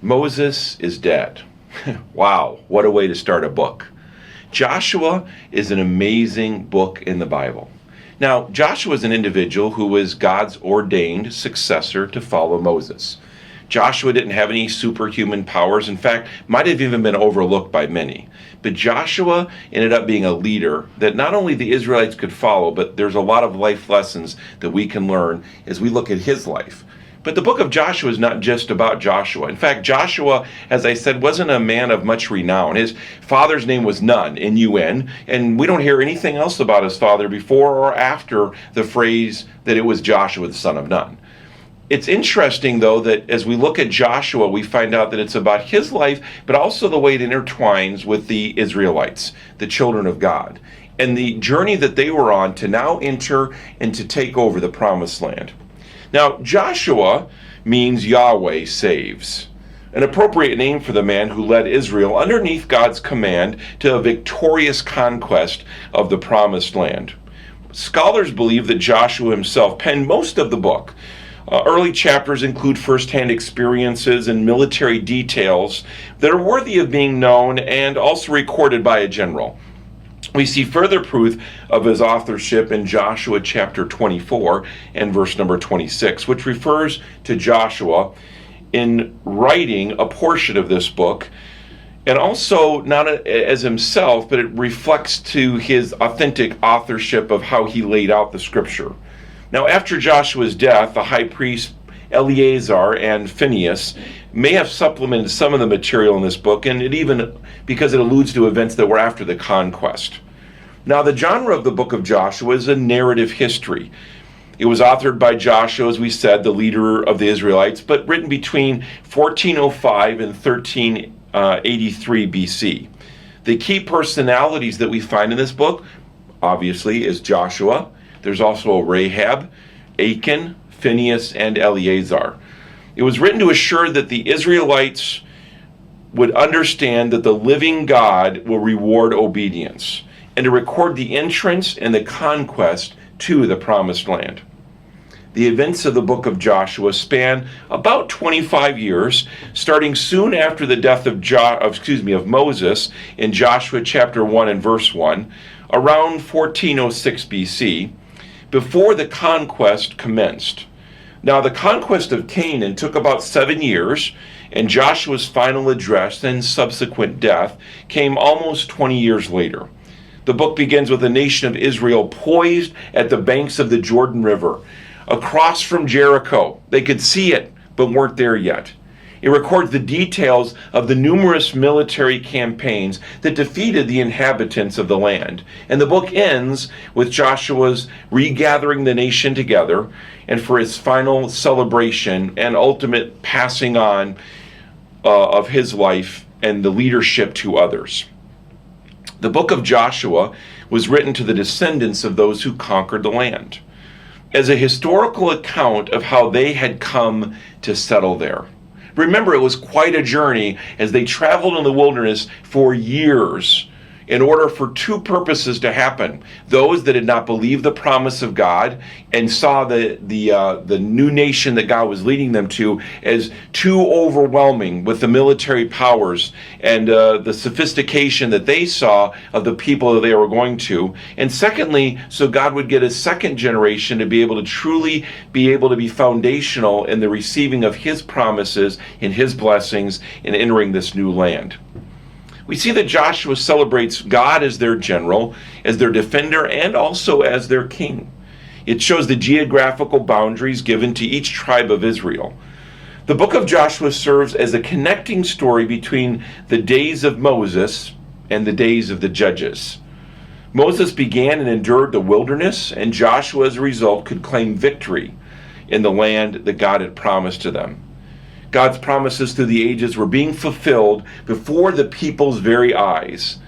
Moses is dead. Wow, what a way to start a book. Joshua is an amazing book in the Bible. Now, Joshua is an individual who was God's ordained successor to follow Moses. Joshua didn't have any superhuman powers. In fact, might have even been overlooked by many. But Joshua ended up being a leader that not only the Israelites could follow, but there's a lot of life lessons that we can learn as we look at his life. But the book of Joshua is not just about Joshua. In fact, Joshua, as I said, wasn't a man of much renown. His father's name was Nun, N-U-N, and we don't hear anything else about his father before or after the phrase that it was Joshua, the son of Nun. It's interesting, though, that as we look at Joshua, we find out that it's about his life, but also the way it intertwines with the Israelites, the children of God, and the journey that they were on to now enter and to take over the promised land. Now, Joshua means Yahweh saves, an appropriate name for the man who led Israel underneath God's command to a victorious conquest of the promised land. Scholars believe that Joshua himself penned most of the book. Early chapters include firsthand experiences and military details that are worthy of being known and also recorded by a general. We see further proof of his authorship in Joshua chapter 24 and verse number 26, which refers to Joshua in writing a portion of this book, and also not as himself, but it reflects to his authentic authorship of how he laid out the scripture. Now, after Joshua's death, the high priest Eleazar and Phinehas may have supplemented some of the material in this book, and it even because it alludes to events that were after the conquest. Now, the genre of the book of Joshua is a narrative history. It was authored by Joshua, as we said, the leader of the Israelites, but written between 1405 and 1383 BC. The key personalities that we find in this book, obviously, is Joshua. There's also Rahab, Achan, Phinehas, and Eleazar. It was written to assure that the Israelites would understand that the living God will reward obedience, and to record the entrance and the conquest to the promised land. The events of the book of Joshua span about 25 years, starting soon after the death of Moses in Joshua chapter 1 and verse 1, around 1406 BC, before the conquest commenced. Now, the conquest of Canaan took about 7 years, and Joshua's final address and subsequent death came almost 20 years later. The book begins with the nation of Israel poised at the banks of the Jordan River, across from Jericho. They could see it, but weren't there yet. It records the details of the numerous military campaigns that defeated the inhabitants of the land. And the book ends with Joshua's regathering the nation together and for his final celebration and ultimate passing on of his life and the leadership to others. The book of Joshua was written to the descendants of those who conquered the land, as a historical account of how they had come to settle there. Remember, it was quite a journey as they traveled in the wilderness for years in order for two purposes to happen. Those that had not believed the promise of God and saw the new nation that God was leading them to as too overwhelming with the military powers and the sophistication that they saw of the people that they were going to. And secondly, so God would get a second generation to be able to truly be able to be foundational in the receiving of his promises and his blessings in entering this new land. We see that Joshua celebrates God as their general, as their defender, and also as their king. It shows the geographical boundaries given to each tribe of Israel. The book of Joshua serves as a connecting story between the days of Moses and the days of the judges. Moses began and endured the wilderness, and Joshua, as a result, could claim victory in the land that God had promised to them. God's promises through the ages were being fulfilled before the people's very eyes.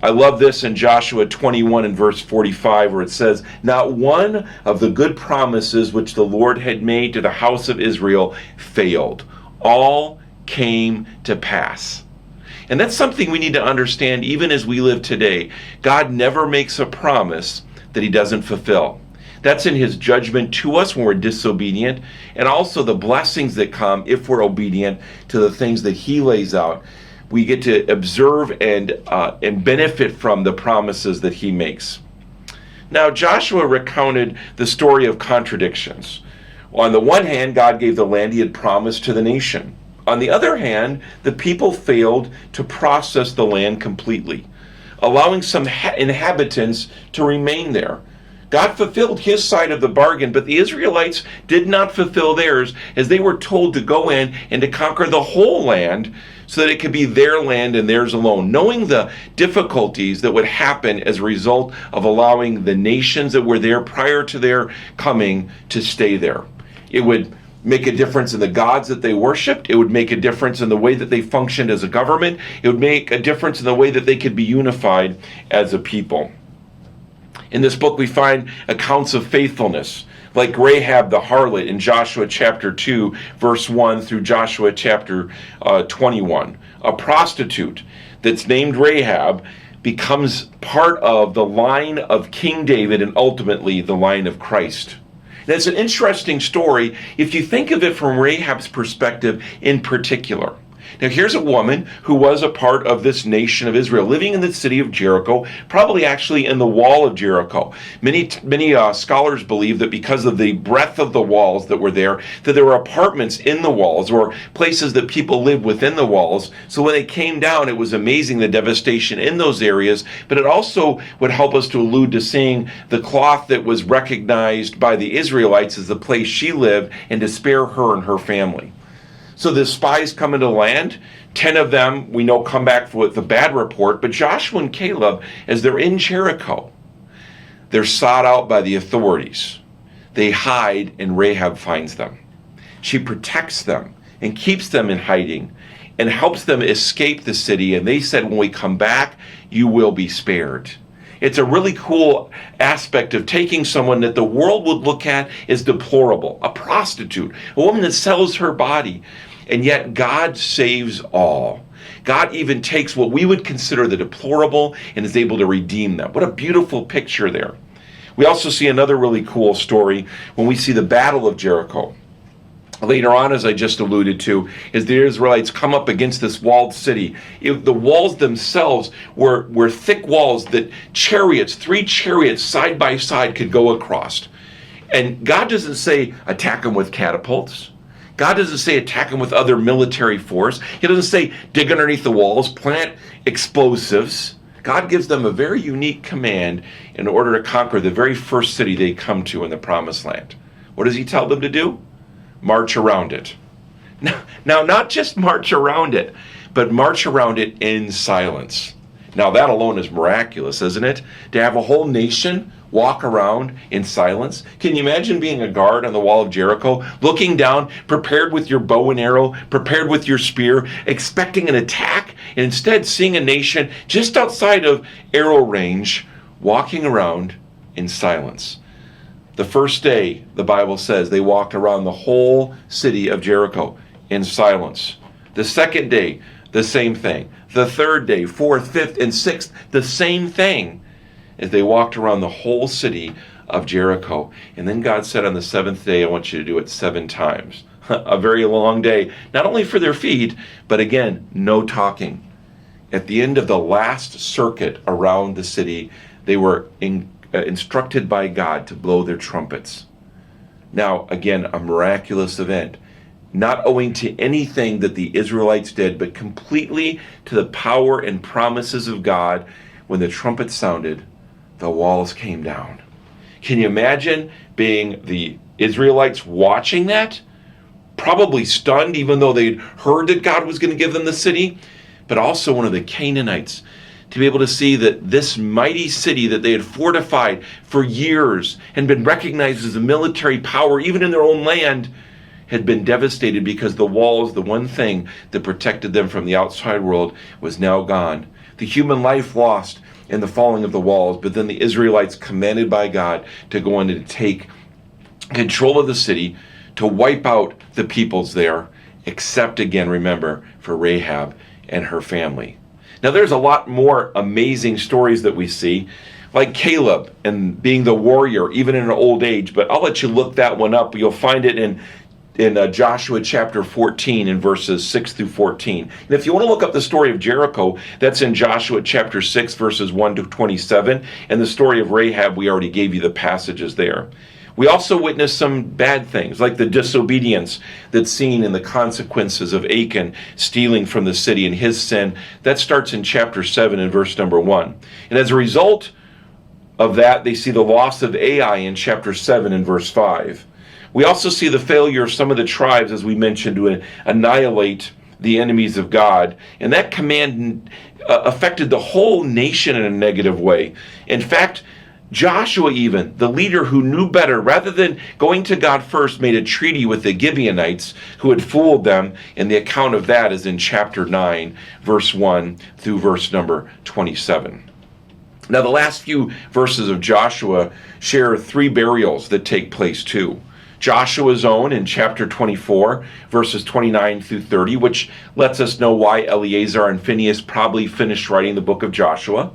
I love this in Joshua 21 and verse 45, where it says, "Not one of the good promises which the Lord had made to the house of Israel failed. All came to pass." And that's something we need to understand even as we live today. God never makes a promise that he doesn't fulfill. That's in his judgment to us when we're disobedient, and also the blessings that come if we're obedient to the things that he lays out. We get to observe and benefit from the promises that he makes. Now, Joshua recounted the story of contradictions. On the one hand, God gave the land he had promised to the nation. On the other hand, the people failed to process the land completely, allowing some inhabitants to remain there. God fulfilled his side of the bargain, but the Israelites did not fulfill theirs, as they were told to go in and to conquer the whole land so that it could be their land and theirs alone, knowing the difficulties that would happen as a result of allowing the nations that were there prior to their coming to stay there. It would make a difference in the gods that they worshiped. It would make a difference in the way that they functioned as a government. It would make a difference in the way that they could be unified as a people. In this book, we find accounts of faithfulness, like Rahab the harlot in Joshua chapter 2, verse 1 through Joshua chapter 21. A prostitute that's named Rahab becomes part of the line of King David and ultimately the line of Christ. And it's an interesting story if you think of it from Rahab's perspective in particular. Now, here's a woman who was a part of this nation of Israel, living in the city of Jericho, probably actually in the wall of Jericho. Many scholars believe that because of the breadth of the walls that were there, that there were apartments in the walls or places that people lived within the walls. So when they came down, it was amazing the devastation in those areas, but it also would help us to allude to seeing the cloth that was recognized by the Israelites as the place she lived and to spare her and her family. So the spies come into land. 10 of them, we know, come back with a bad report. But Joshua and Caleb, as they're in Jericho, they're sought out by the authorities. They hide, and Rahab finds them. She protects them and keeps them in hiding and helps them escape the city. And they said, when we come back, you will be spared. It's a really cool aspect of taking someone that the world would look at as deplorable, a prostitute, a woman that sells her body, and yet God saves all. God even takes what we would consider the deplorable and is able to redeem them. What a beautiful picture there. We also see another really cool story when we see the Battle of Jericho. Later on, as I just alluded to, as the Israelites come up against this walled city, the walls themselves were thick walls that three chariots side by side could go across. And God doesn't say attack them with catapults. God doesn't say attack them with other military force. He doesn't say dig underneath the walls, plant explosives. God gives them a very unique command in order to conquer the very first city they come to in the Promised Land. What does he tell them to do? March around it. Now, not just march around it, but march around it in silence. Now, that alone is miraculous, isn't it? To have a whole nation walk around in silence. Can you imagine being a guard on the wall of Jericho, looking down, prepared with your bow and arrow, prepared with your spear, expecting an attack, and instead seeing a nation just outside of arrow range, walking around in silence? The first day, the Bible says, they walked around the whole city of Jericho in silence. The second day, the same thing. The third day, fourth, fifth, and sixth, the same thing, as they walked around the whole city of Jericho. And then God said on the seventh day, I want you to do it 7 times. A very long day, not only for their feet, but again, no talking. At the end of the last circuit around the city, they were instructed by God to blow their trumpets. Now, again, a miraculous event, not owing to anything that the Israelites did, but completely to the power and promises of God. When the trumpet sounded, the walls came down. Can you imagine being the Israelites watching that? Probably stunned, even though they'd heard that God was going to give them the city, but also one of the Canaanites, to be able to see that this mighty city that they had fortified for years and been recognized as a military power, even in their own land, had been devastated because the walls, the one thing that protected them from the outside world, was now gone. The human life lost in the falling of the walls, but then the Israelites commanded by God to go in and take control of the city, to wipe out the peoples there, except again, remember, for Rahab and her family. Now, there's a lot more amazing stories that we see. like Caleb and being the warrior, even in an old age. But I'll let you look that one up. You'll find it in Joshua chapter 14 in verses 6 through 14. And if you want to look up the story of Jericho, that's in Joshua chapter 6 verses 1 to 27. And the story of Rahab, we already gave you the passages there. We also witnessed some bad things, like the disobedience that's seen in the consequences of Achan stealing from the city and his sin. That starts in chapter 7 and verse number 1. And as a result of that, they see the loss of Ai in chapter 7 and verse 5. We also see the failure of some of the tribes, as we mentioned, to annihilate the enemies of God. And that command affected the whole nation in a negative way. In fact, Joshua, even, the leader who knew better, rather than going to God first, made a treaty with the Gibeonites who had fooled them. And the account of that is in chapter 9, verse 1 through verse number 27. Now, the last few verses of Joshua share 3 burials that take place too. Joshua's own in chapter 24, verses 29 through 30, which lets us know why Eleazar and Phinehas probably finished writing the book of Joshua.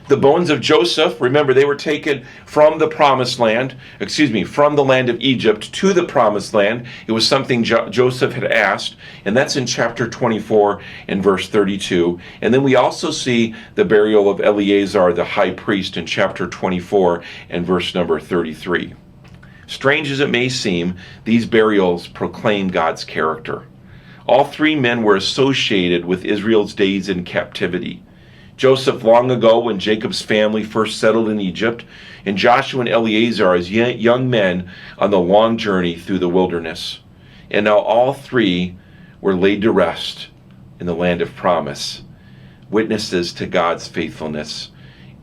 The bones of Joseph, remember, they were taken from the promised land, from the land of Egypt to the promised land. It was something Joseph had asked, and that's in chapter 24 and verse 32. And then we also see the burial of Eleazar, the high priest, in chapter 24 and verse number 33. Strange as it may seem, these burials proclaim God's character. All 3 men were associated with Israel's days in captivity. Joseph long ago when Jacob's family first settled in Egypt, and Joshua and Eleazar as young men on the long journey through the wilderness. And now all 3 were laid to rest in the land of promise, witnesses to God's faithfulness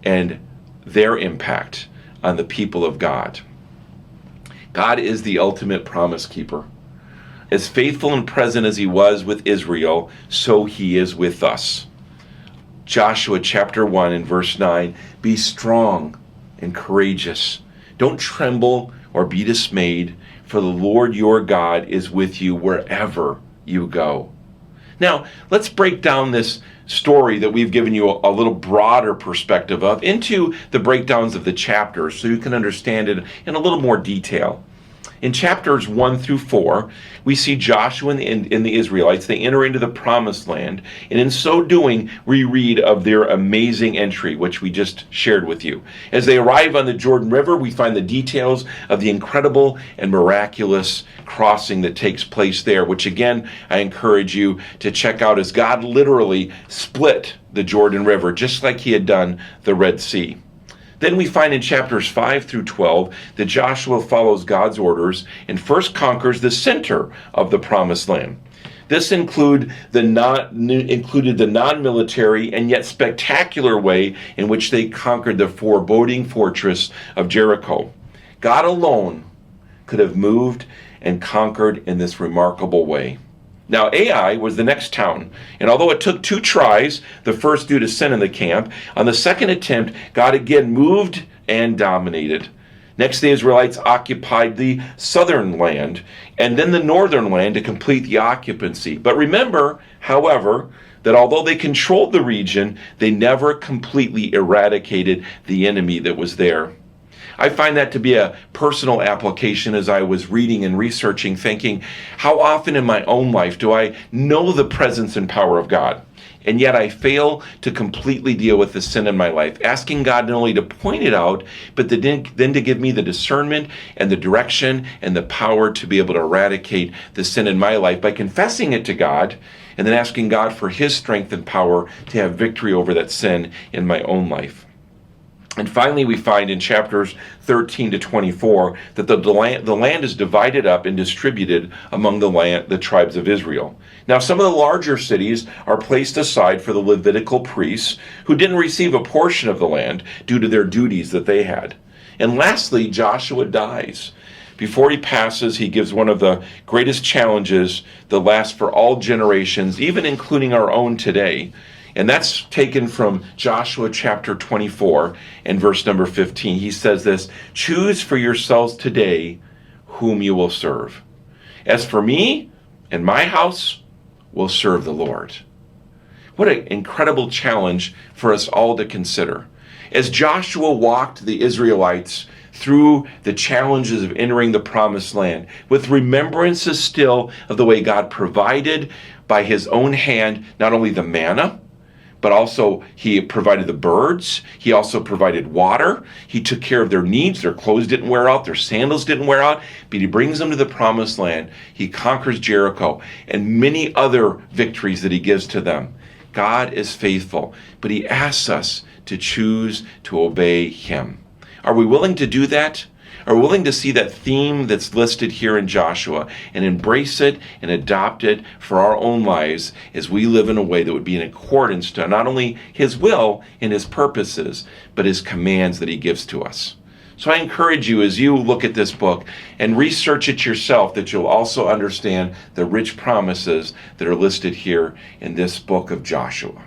and their impact on the people of God. God is the ultimate promise keeper. As faithful and present as he was with Israel, so he is with us. Joshua chapter 1 and verse 9, be strong and courageous. Don't tremble or be dismayed, for the Lord your God is with you wherever you go. Now, let's break down this story that we've given you a little broader perspective of into the breakdowns of the chapters so you can understand it in a little more detail. In chapters 1 through 4, we see Joshua and the Israelites. They enter into the promised land, and in so doing, we read of their amazing entry, which we just shared with you. As they arrive on the Jordan River, we find the details of the incredible and miraculous crossing that takes place there, which again, I encourage you to check out, as God literally split the Jordan River, just like he had done the Red Sea. Then we find in chapters 5 through 12 that Joshua follows God's orders and first conquers the center of the promised land. This included the non-military and yet spectacular way in which they conquered the foreboding fortress of Jericho. God alone could have moved and conquered in this remarkable way. Now, Ai was the next town, and although it took 2 tries, the first due to sin in the camp, on the second attempt, God again moved and dominated. Next, the Israelites occupied the southern land, and then the northern land to complete the occupancy. But remember, however, that although they controlled the region, they never completely eradicated the enemy that was there. I find that to be a personal application as I was reading and researching, thinking, how often in my own life do I know the presence and power of God, and yet I fail to completely deal with the sin in my life, asking God not only to point it out, but then to give me the discernment and the direction and the power to be able to eradicate the sin in my life by confessing it to God, and then asking God for his strength and power to have victory over that sin in my own life. And finally, we find in chapters 13 to 24 that the land is divided up and distributed among the tribes of Israel. Now, some of the larger cities are placed aside for the Levitical priests who didn't receive a portion of the land due to their duties that they had. And lastly, Joshua dies. Before he passes, he gives one of the greatest challenges that lasts for all generations, even including our own today. And that's taken from Joshua chapter 24 and verse number 15. He says this, choose for yourselves today whom you will serve. As for me and my house, will serve the Lord. What an incredible challenge for us all to consider. As Joshua walked the Israelites through the challenges of entering the promised land, with remembrances still of the way God provided by his own hand, not only the manna, but also he provided the birds. He also provided water. He took care of their needs. Their clothes didn't wear out. Their sandals didn't wear out. But he brings them to the promised land. He conquers Jericho and many other victories that he gives to them. God is faithful, but he asks us to choose to obey him. Are we willing to do that? Are we willing to see that theme that's listed here in Joshua and embrace it and adopt it for our own lives as we live in a way that would be in accordance to not only his will and his purposes, but his commands that he gives to us? So I encourage you, as you look at this book and research it yourself, that you'll also understand the rich promises that are listed here in this book of Joshua.